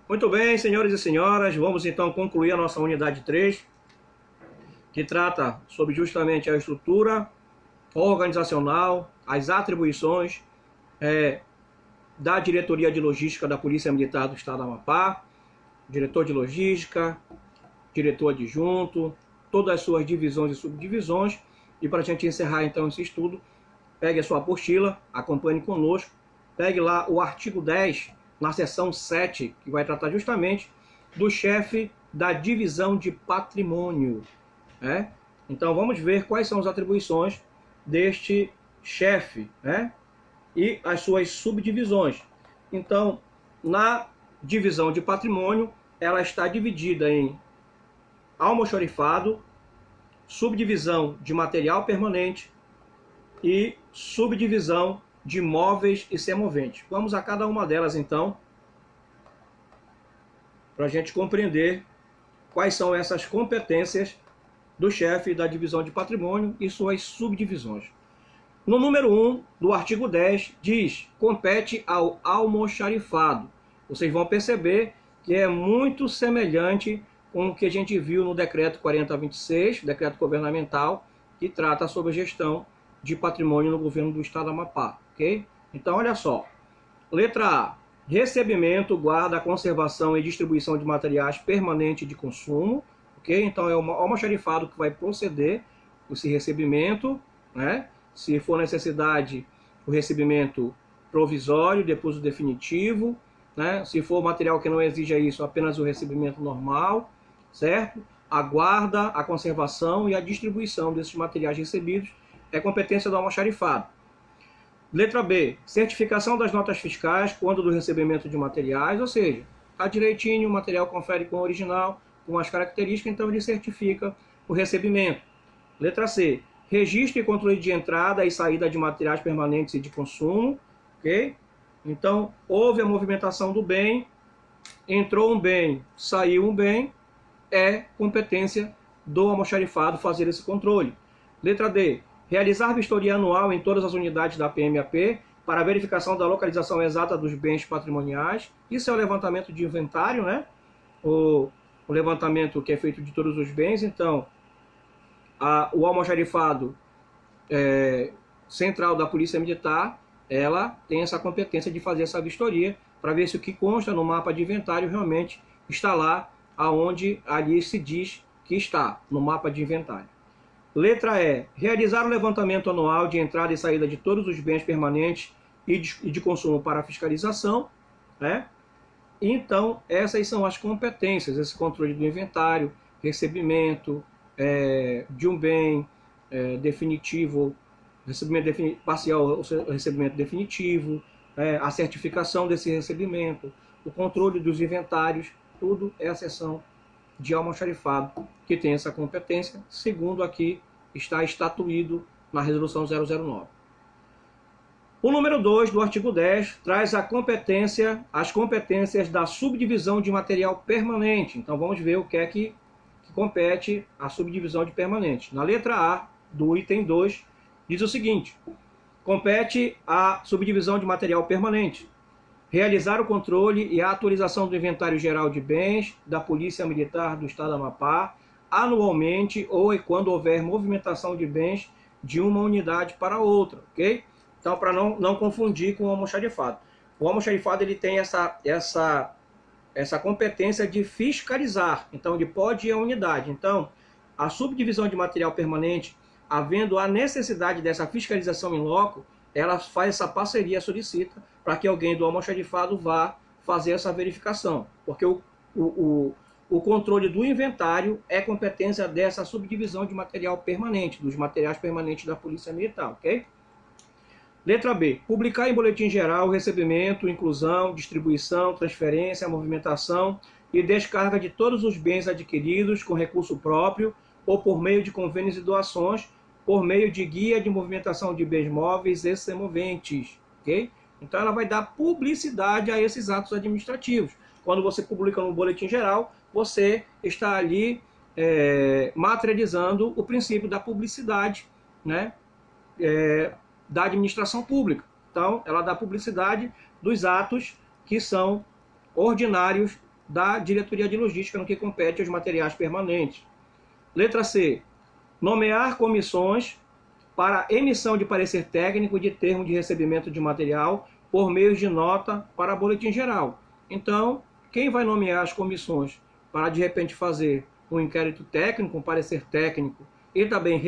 Muito bem, senhores e senhoras, vamos então concluir a nossa unidade 3, que trata sobre justamente a estrutura organizacional, as atribuições da Diretoria de Logística da Polícia Militar do Estado do Amapá, diretor de logística, diretor adjunto, todas as suas divisões e subdivisões. E para a gente encerrar então esse estudo, pegue a sua apostila, acompanhe conosco, pegue lá o artigo 10, na seção 7, que vai tratar justamente do chefe da divisão de patrimônio. Então vamos ver quais são as atribuições deste chefe, e as suas subdivisões. Então, na divisão de patrimônio, ela está dividida em almoxarifado, subdivisão de material permanente e subdivisão de móveis e semoventes. Vamos a cada uma delas então, para a gente compreender quais são essas competências do chefe da divisão de patrimônio e suas subdivisões. No número 1 do artigo 10 diz: compete ao almoxarifado. Vocês vão perceber que é muito semelhante com o que a gente viu no decreto 4026, decreto governamental, que trata sobre a gestão de patrimônio no governo do estado do Amapá, ok? Então, olha só. Letra A: recebimento, guarda, conservação e distribuição de materiais permanentes de consumo, ok? Então, é o almoxarifado que vai proceder esse recebimento, Se for necessidade, o recebimento provisório, depois o definitivo, Se for material que não exija isso, apenas o recebimento normal, certo? A guarda, a conservação e a distribuição desses materiais recebidos é competência do almoxarifado. Letra B: certificação das notas fiscais quando do recebimento de materiais, ou seja, está direitinho, o material confere com o original, com as características, então ele certifica o recebimento. Letra C: registro e controle de entrada e saída de materiais permanentes e de consumo, ok? Então, houve a movimentação do bem, entrou um bem, saiu um bem, é competência do almoxarifado fazer esse controle. Letra D: realizar vistoria anual em todas as unidades da PMAP para verificação da localização exata dos bens patrimoniais. Isso é o levantamento de inventário, O levantamento que é feito de todos os bens. Então, o almoxarifado central da Polícia Militar, ela tem essa competência de fazer essa vistoria para ver se o que consta no mapa de inventário realmente está lá aonde ali se diz que está, no mapa de inventário. Letra E: realizar o levantamento anual de entrada e saída de todos os bens permanentes e de consumo para fiscalização. Então, essas são as competências, esse controle do inventário, recebimento de um bem definitivo, recebimento parcial ou recebimento definitivo, a certificação desse recebimento, o controle dos inventários, tudo é a seção de almoxarifado que tem essa competência, segundo aqui está estatuído na resolução 009. O número 2 do artigo 10 traz as competências da subdivisão de material permanente. Então vamos ver o que é que compete à subdivisão de permanente. Na letra A do item 2 diz o seguinte: compete à subdivisão de material permanente realizar o controle e a atualização do inventário geral de bens da Polícia Militar do Estado do Amapá anualmente ou quando houver movimentação de bens de uma unidade para outra, ok? Então, para não confundir com o almoxarifado. O almoxarifado ele tem essa competência de fiscalizar, então ele pode ir à unidade. Então, a subdivisão de material permanente, havendo a necessidade dessa fiscalização em loco, ela faz essa parceria, solicita para que alguém do almoxarifado vá fazer essa verificação, porque o controle do inventário é competência dessa subdivisão de material permanente, dos materiais permanentes da Polícia Militar, ok? Letra B: publicar em boletim geral o recebimento, inclusão, distribuição, transferência, movimentação e descarga de todos os bens adquiridos com recurso próprio ou por meio de convênios e doações, por meio de guia de movimentação de bens móveis e semoventes, ok? Então ela vai dar publicidade a esses atos administrativos. Quando você publica no boletim geral, você está ali materializando o princípio da publicidade, da administração pública. Então, ela dá publicidade dos atos que são ordinários da diretoria de logística no que compete aos materiais permanentes. Letra C. Nomear comissões para emissão de parecer técnico de termo de recebimento de material por meio de nota para boletim geral. Então, quem vai nomear as comissões para, de repente, fazer um inquérito técnico, um parecer técnico, e também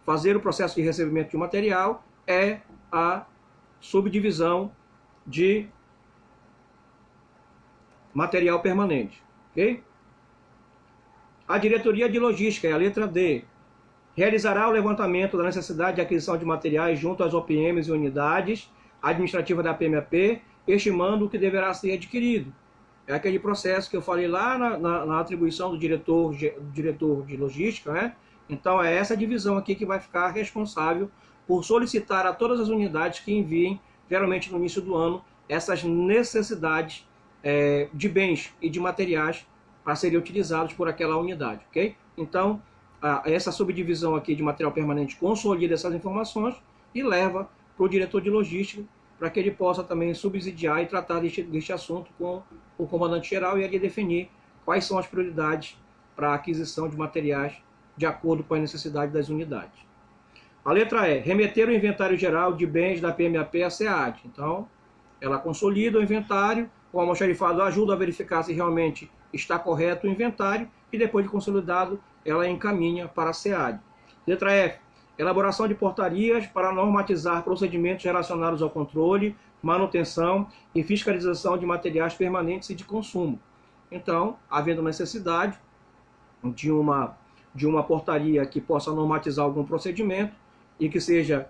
fazer o processo de recebimento de material, é a subdivisão de material permanente. Ok? A diretoria de logística, é a letra D, realizará o levantamento da necessidade de aquisição de materiais junto às OPMs e unidades administrativas da PMAP, estimando o que deverá ser adquirido. É aquele processo que eu falei lá na atribuição do diretor de logística, né? Então é essa divisão aqui que vai ficar responsável por solicitar a todas as unidades que enviem, geralmente no início do ano, essas necessidades de bens e de materiais para serem utilizados por aquela unidade, ok? Então, essa subdivisão aqui de material permanente consolida essas informações e leva para o diretor de logística para que ele possa também subsidiar e tratar deste assunto com o comandante-geral e ele definir quais são as prioridades para a aquisição de materiais de acordo com a necessidade das unidades. A letra E, remeter o inventário geral de bens da PMAP à SEAD. Então, ela consolida o inventário, o almoxarifado ajuda a verificar se realmente está correto o inventário e depois de consolidado, ela encaminha para a SEAD. Letra F, elaboração de portarias para normatizar procedimentos relacionados ao controle, manutenção e fiscalização de materiais permanentes e de consumo. Então, havendo necessidade de uma portaria que possa normatizar algum procedimento e que seja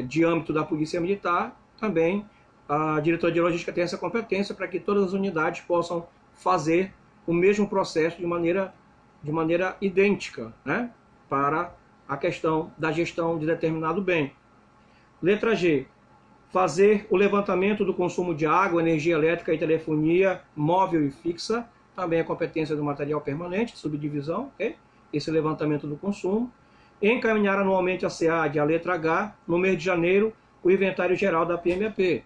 de âmbito da Polícia Militar, também a diretoria de logística tem essa competência para que todas as unidades possam fazer o mesmo processo de maneira idêntica, né, para a questão da gestão de determinado bem. Letra G. Fazer o levantamento do consumo de água, energia elétrica e telefonia móvel e fixa, também é competência do material permanente, subdivisão, ok? Esse levantamento do consumo. Encaminhar anualmente a SEAD, a letra H, no mês de janeiro, o inventário geral da PMAP.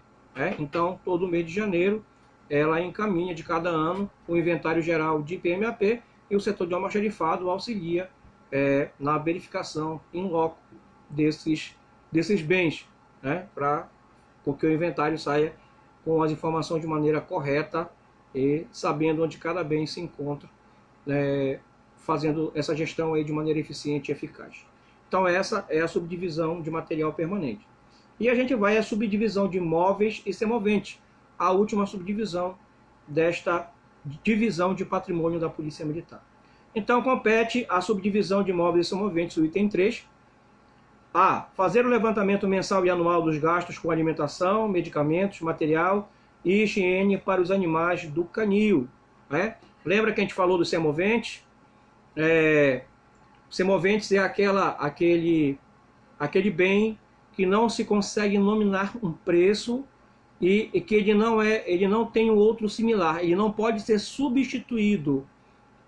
Então, todo mês de janeiro, ela encaminha de cada ano o inventário geral de PMAP e o setor de almoxarifado auxilia na verificação in loco desses bens, né, porque o inventário saia com as informações de maneira correta e sabendo onde cada bem se encontra, fazendo essa gestão aí de maneira eficiente e eficaz. Então essa é a subdivisão de material permanente. E a gente vai à subdivisão de móveis e semoventes, a última subdivisão desta divisão de patrimônio da Polícia Militar. Então compete a subdivisão de móveis e semoventes, o item 3. A. Fazer o levantamento mensal e anual dos gastos com alimentação, medicamentos, material e higiene para os animais do canil. Lembra que a gente falou dos semoventes? Semoventes é aquele bem que não se consegue nominar um preço e que ele não tem um outro similar, ele não pode ser substituído,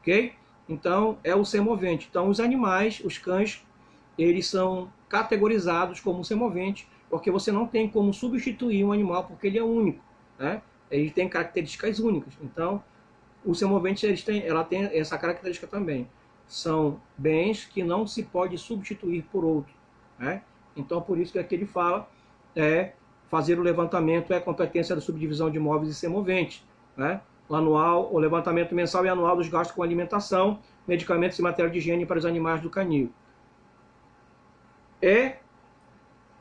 ok? Então é o semovente. Então os animais, os cães, eles são categorizados como semovente, porque você não tem como substituir um animal porque ele é único, né? Ele tem características únicas. Então os semoventes ela tem essa característica também. São bens que não se pode substituir por outro, né? Então, por isso que aqui ele fala, fazer o levantamento é competência da subdivisão de móveis e semoventes, né? O levantamento mensal e anual dos gastos com alimentação, medicamentos e material de higiene para os animais do canil.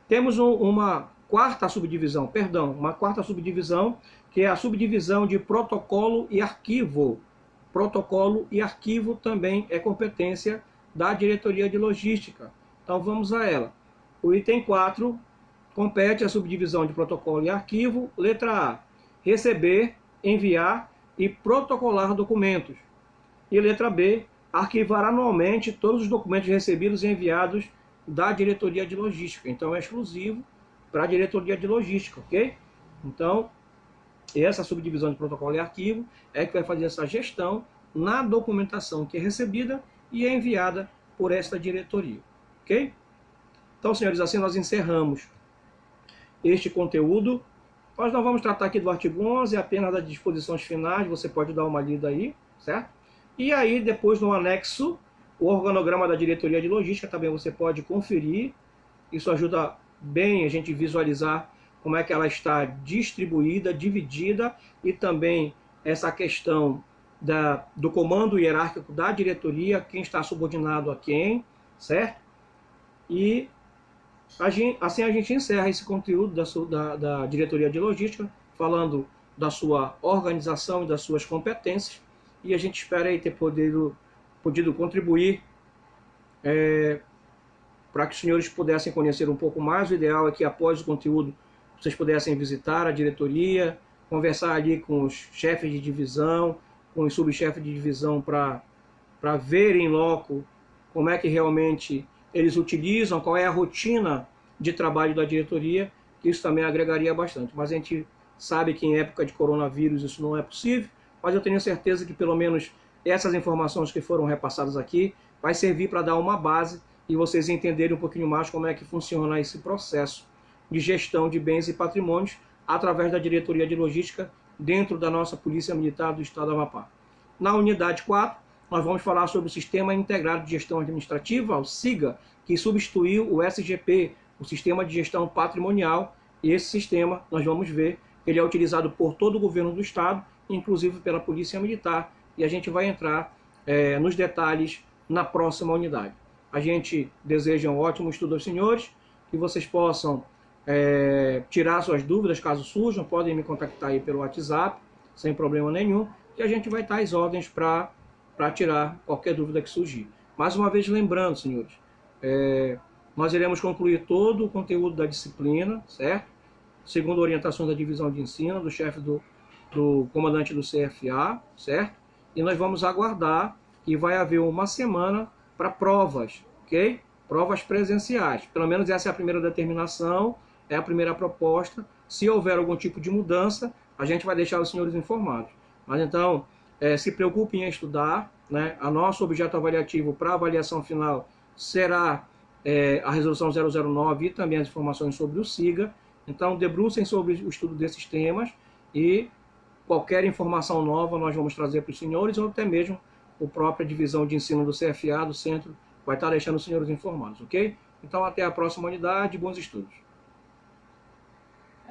Temos uma quarta subdivisão, que é a subdivisão de protocolo e arquivo. Protocolo e arquivo também é competência da diretoria de logística. Então vamos a ela. O item 4 compete a subdivisão de protocolo e arquivo. Letra A. Receber, enviar e protocolar documentos. E letra B. Arquivar anualmente todos os documentos recebidos e enviados da diretoria de logística. Então é exclusivo para a diretoria de logística, ok? Então, essa subdivisão de protocolo e arquivo é que vai fazer essa gestão na documentação que é recebida e é enviada por esta diretoria, ok? Então, senhores, assim nós encerramos este conteúdo Nós não vamos tratar aqui do artigo 11, apenas das disposições finais, você pode dar uma lida aí, certo? E aí, depois no anexo, o organograma da diretoria de logística também você pode conferir. Isso ajuda bem a gente visualizar como é que ela está distribuída, dividida, e também essa questão do comando hierárquico da diretoria, quem está subordinado a quem, certo? E assim a gente encerra esse conteúdo da diretoria de logística, falando da sua organização e das suas competências, e a gente espera aí ter podido contribuir para que os senhores pudessem conhecer um pouco mais. O ideal é que após o conteúdo vocês pudessem visitar a diretoria, conversar ali com os chefes de divisão, com os subchefes de divisão, para ver em loco como é que realmente eles utilizam, qual é a rotina de trabalho da diretoria, que isso também agregaria bastante. Mas a gente sabe que em época de coronavírus isso não é possível, mas eu tenho certeza que pelo menos essas informações que foram repassadas aqui vai servir para dar uma base e vocês entenderem um pouquinho mais como é que funciona esse processo de gestão de bens e patrimônios através da diretoria de logística dentro da nossa Polícia Militar do Estado do Amapá. Na unidade 4, nós vamos falar sobre o Sistema Integrado de Gestão Administrativa, o SIGA, que substituiu o SGP, o Sistema de Gestão Patrimonial, e esse sistema, nós vamos ver, ele é utilizado por todo o governo do Estado, inclusive pela Polícia Militar, e a gente vai entrar nos detalhes na próxima unidade. A gente deseja um ótimo estudo aos senhores, que vocês possam tirar suas dúvidas, caso surjam, podem me contactar aí pelo WhatsApp, sem problema nenhum, e a gente vai estar às ordens para tirar qualquer dúvida que surgir. Mais uma vez lembrando, senhores, nós iremos concluir todo o conteúdo da disciplina, certo? Segundo orientações da divisão de ensino, do chefe do comandante do CFA, certo? E nós vamos aguardar que vai haver uma semana para provas, ok? Provas presenciais. Pelo menos essa é a primeira determinação, é a primeira proposta. Se houver algum tipo de mudança, a gente vai deixar os senhores informados. Mas então, se preocupem em estudar, né? O nosso objeto avaliativo para avaliação final será a resolução 009 e também as informações sobre o SIGA. Então, debrucem sobre o estudo desses temas e qualquer informação nova nós vamos trazer para os senhores, ou até mesmo a própria divisão de ensino do CFA, do centro, vai estar deixando os senhores informados, ok? Então, até a próxima unidade, bons estudos.